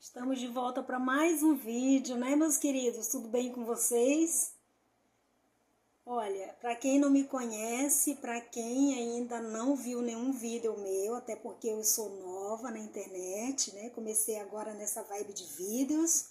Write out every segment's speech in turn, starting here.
Estamos de volta para mais um vídeo, né, meus queridos? Tudo bem com vocês? Olha, para quem não me conhece, para quem ainda não viu nenhum vídeo meu, até porque eu sou nova na internet, né? Comecei agora nessa vibe de vídeos.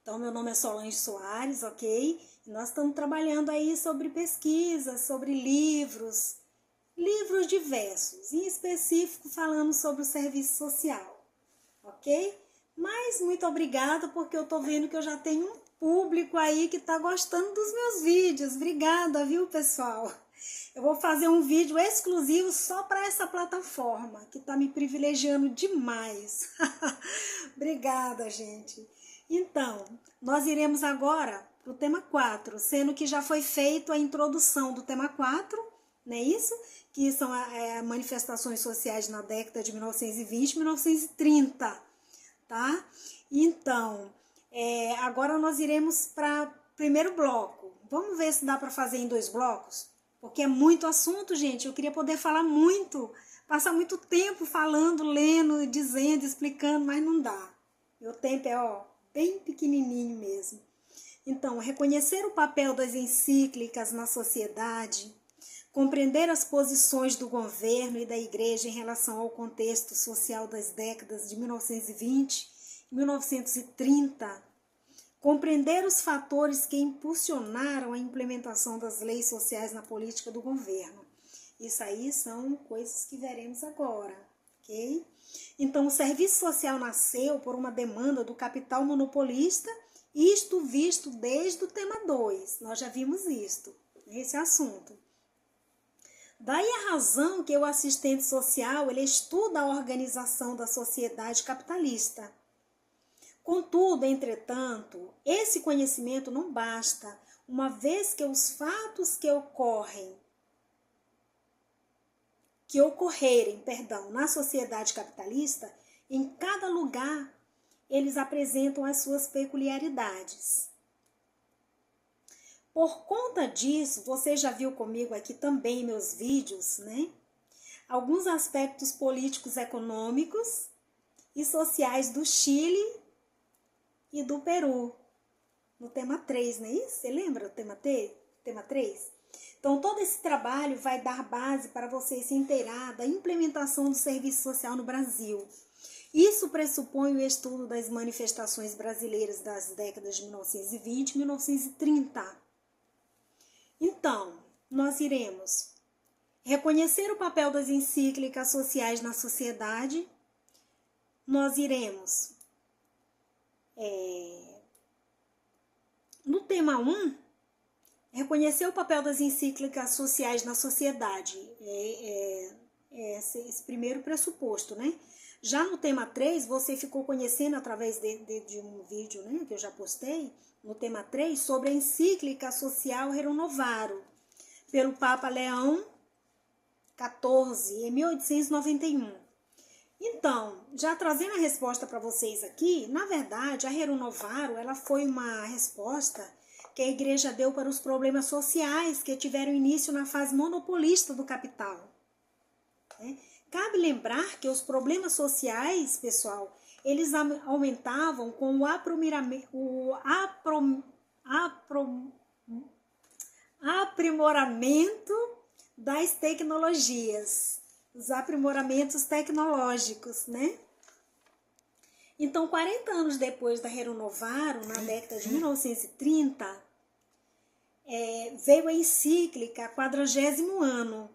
Então, meu nome é Solange Soares, ok? E nós estamos trabalhando aí sobre pesquisas, sobre livros diversos, em específico falando sobre o serviço social, ok? Mas muito obrigada, porque eu tô vendo que eu já tenho um público aí que tá gostando dos meus vídeos. Obrigada, viu, pessoal? Eu vou fazer um vídeo exclusivo só para essa plataforma, que tá me privilegiando demais. Obrigada, gente. Então, nós iremos agora para o tema 4, sendo que já foi feita a introdução do tema 4, não é isso? Que são manifestações sociais na década de 1920 e 1930. Tá? Então, agora nós iremos para o primeiro bloco. Vamos ver se dá para fazer em 2 blocos? Porque é muito assunto, gente. Eu queria poder falar muito, passar muito tempo falando, lendo, dizendo, explicando, mas não dá. Meu tempo é, bem pequenininho mesmo. Então, reconhecer o papel das encíclicas na sociedade, compreender as posições do governo e da igreja em relação ao contexto social das décadas de 1920 e 1930, compreender os fatores que impulsionaram a implementação das leis sociais na política do governo. Isso aí são coisas que veremos agora, ok? Então, o serviço social nasceu por uma demanda do capital monopolista, isto visto desde o tema 2, nós já vimos isto, esse assunto. Daí a razão que o assistente social ele estuda a organização da sociedade capitalista. Contudo, entretanto, esse conhecimento não basta, uma vez que os fatos que ocorrerem, na sociedade capitalista, em cada lugar, eles apresentam as suas peculiaridades. Por conta disso, você já viu comigo aqui também meus vídeos, né? Alguns aspectos políticos, econômicos e sociais do Chile e do Peru. No tema 3, não é isso? Você lembra do tema 3? Então, todo esse trabalho vai dar base para você se inteirar da implementação do serviço social no Brasil. Isso pressupõe o estudo das manifestações brasileiras das décadas de 1920 e 1930. Então, nós iremos reconhecer o papel das encíclicas sociais na sociedade, nós iremos, no tema 1, reconhecer o papel das encíclicas sociais na sociedade, esse primeiro pressuposto, né? Já no tema 3, você ficou conhecendo através de um vídeo, né, que eu já postei, no tema 3, sobre a encíclica social Rerum Novarum, pelo Papa Leão XIV, em 1891. Então, já trazendo a resposta para vocês aqui, na verdade, a Rerum Novarum, ela foi uma resposta que a igreja deu para os problemas sociais que tiveram início na fase monopolista do capital. Cabe lembrar que os problemas sociais, pessoal, eles aumentavam com o aprimoramento das tecnologias, os aprimoramentos tecnológicos, né? Então, 40 anos depois da Rerum Novarum, na década de 1930, veio a encíclica 40º ano.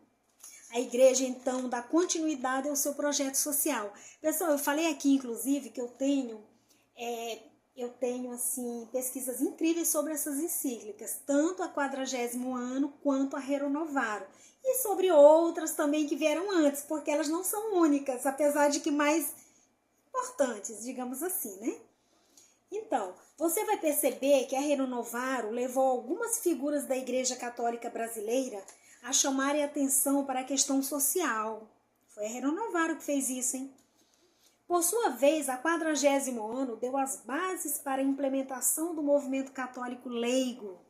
A igreja, então, dá continuidade ao seu projeto social. Pessoal, eu falei aqui, inclusive, que eu tenho assim, pesquisas incríveis sobre essas encíclicas, tanto a 40º ano quanto a Rerum Novarum. E sobre outras também que vieram antes, porque elas não são únicas, apesar de que mais importantes, digamos assim, né? Então, você vai perceber que a Rerum Novarum levou algumas figuras da Igreja Católica Brasileira a chamarem atenção para a questão social. Foi a Rerum Novarum que fez isso, hein? Por sua vez, a 40º ano deu as bases para a implementação do movimento católico leigo,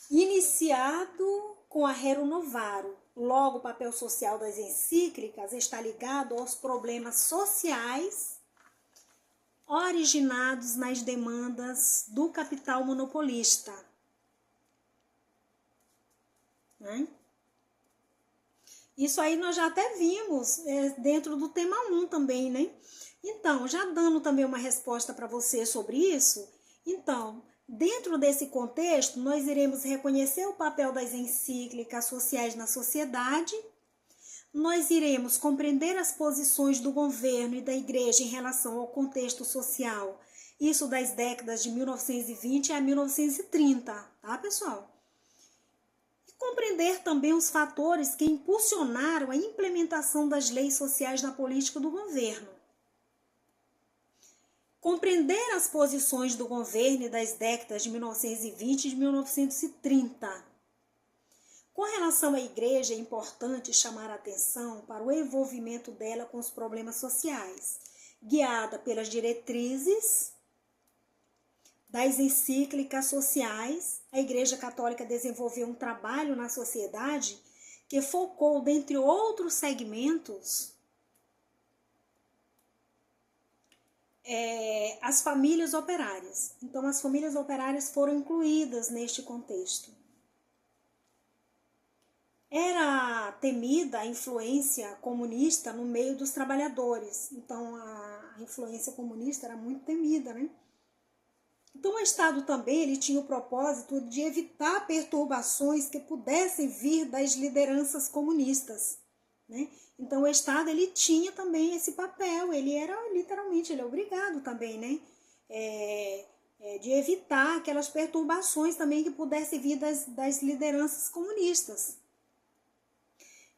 iniciado com a Rerum Novarum, Logo, o papel social das encíclicas está ligado aos problemas sociais originados nas demandas do capital monopolista, né? Isso aí nós já até vimos dentro do tema 1 também, né? Então, já dando também uma resposta para você sobre isso, então, dentro desse contexto, nós iremos reconhecer o papel das encíclicas sociais na sociedade, nós iremos compreender as posições do governo e da igreja em relação ao contexto social, isso das décadas de 1920 a 1930, tá, pessoal? E compreender também os fatores que impulsionaram a implementação das leis sociais na política do governo. Compreender as posições do governo e das décadas de 1920 e de 1930. Com relação à igreja, é importante chamar a atenção para o envolvimento dela com os problemas sociais, guiada pelas diretrizes das encíclicas sociais. A Igreja Católica desenvolveu um trabalho na sociedade que focou, dentre outros segmentos, as famílias operárias. Então, as famílias operárias foram incluídas neste contexto. Era temida a influência comunista no meio dos trabalhadores. Então, a influência comunista era muito temida, né? Então, o Estado também ele tinha o propósito de evitar perturbações que pudessem vir das lideranças comunistas, né? Então, o Estado ele tinha também esse papel, ele era literalmente, ele é obrigado também, né? De evitar aquelas perturbações também que pudessem vir das lideranças comunistas.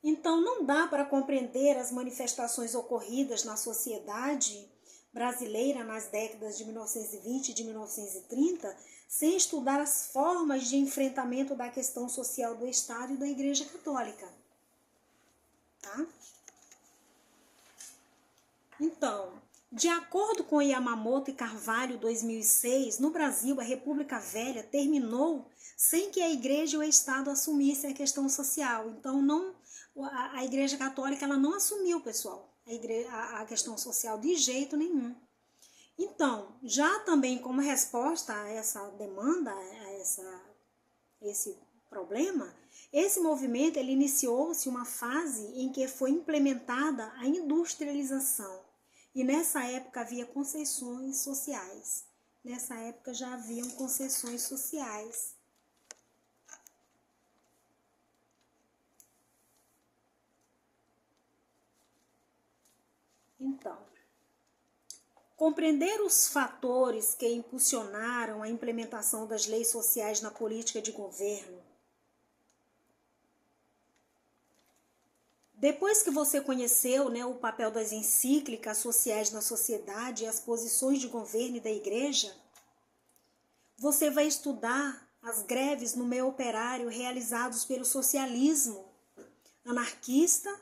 Então, não dá para compreender as manifestações ocorridas na sociedade brasileira nas décadas de 1920 e de 1930 sem estudar as formas de enfrentamento da questão social do Estado e da Igreja Católica. Tá? Então, de acordo com Yamamoto e Carvalho, 2006, no Brasil, a República Velha terminou sem que a Igreja e o Estado assumissem a questão social. Então, a Igreja Católica ela não assumiu, pessoal, a questão social de jeito nenhum. Então, já também como resposta a essa demanda, esse problema, esse movimento ele iniciou-se uma fase em que foi implementada a industrialização. E nessa época havia concessões sociais. Nessa época já haviam concessões sociais. Então, compreender os fatores que impulsionaram a implementação das leis sociais na política de governo. Depois que você conheceu, né, o papel das encíclicas sociais na sociedade e as posições de governo e da igreja, você vai estudar as greves no meio operário realizados pelo socialismo anarquista,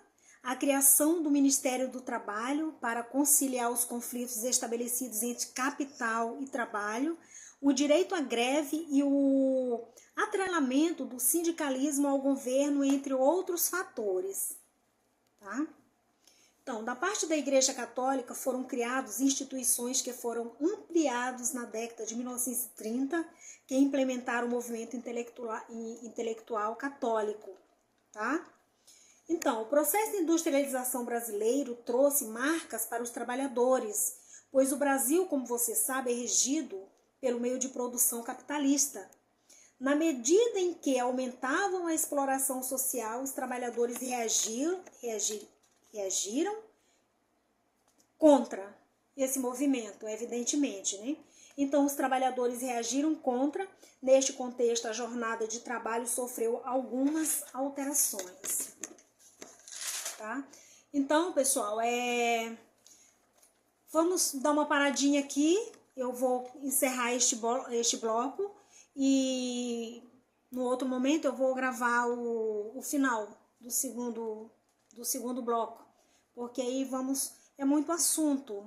a criação do Ministério do Trabalho para conciliar os conflitos estabelecidos entre capital e trabalho, o direito à greve e o atrelamento do sindicalismo ao governo, entre outros fatores. Tá? Então, da parte da Igreja Católica foram criadas instituições que foram ampliadas na década de 1930, que implementaram o movimento intelectual católico. Tá? Então, o processo de industrialização brasileiro trouxe marcas para os trabalhadores, pois o Brasil, como você sabe, é regido pelo meio de produção capitalista. Na medida em que aumentavam a exploração social, os trabalhadores reagiram contra esse movimento, evidentemente, né? Então, os trabalhadores reagiram contra. Neste contexto, a jornada de trabalho sofreu algumas alterações. Tá? Então, pessoal, vamos dar uma paradinha aqui. Eu vou encerrar este bloco e no outro momento eu vou gravar o final do segundo bloco, porque aí é muito assunto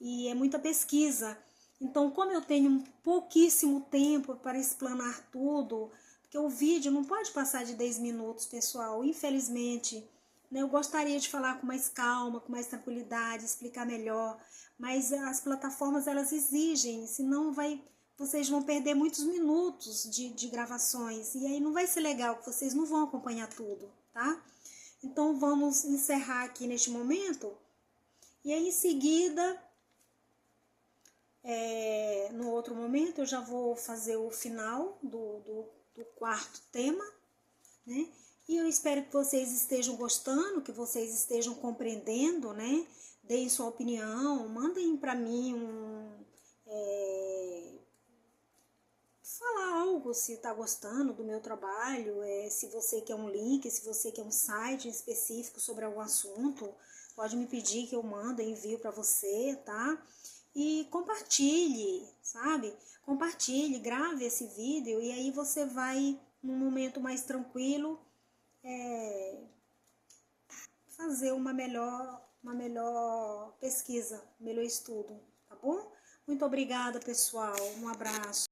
e é muita pesquisa. Então, como eu tenho pouquíssimo tempo para explanar tudo, Porque o vídeo não pode passar de 10 minutos, pessoal, infelizmente. Né? Eu gostaria de falar com mais calma, com mais tranquilidade, explicar melhor, mas as plataformas, elas exigem, senão vocês vão perder muitos minutos de gravações, e aí não vai ser legal, vocês não vão acompanhar tudo, tá? Então, vamos encerrar aqui neste momento, e aí em seguida, no outro momento, eu já vou fazer o final do quarto tema, né? E eu espero que vocês estejam gostando, que vocês estejam compreendendo, né? Deem sua opinião, mandem para mim falar algo, se está gostando do meu trabalho, se você quer um link, se você quer um site específico sobre algum assunto, pode me pedir que eu mando, envio para você, tá? E compartilhe, sabe? Compartilhe, grave esse vídeo e aí você vai, num momento mais tranquilo, fazer uma melhor pesquisa, melhor estudo, tá bom? Muito obrigada, pessoal. Um abraço.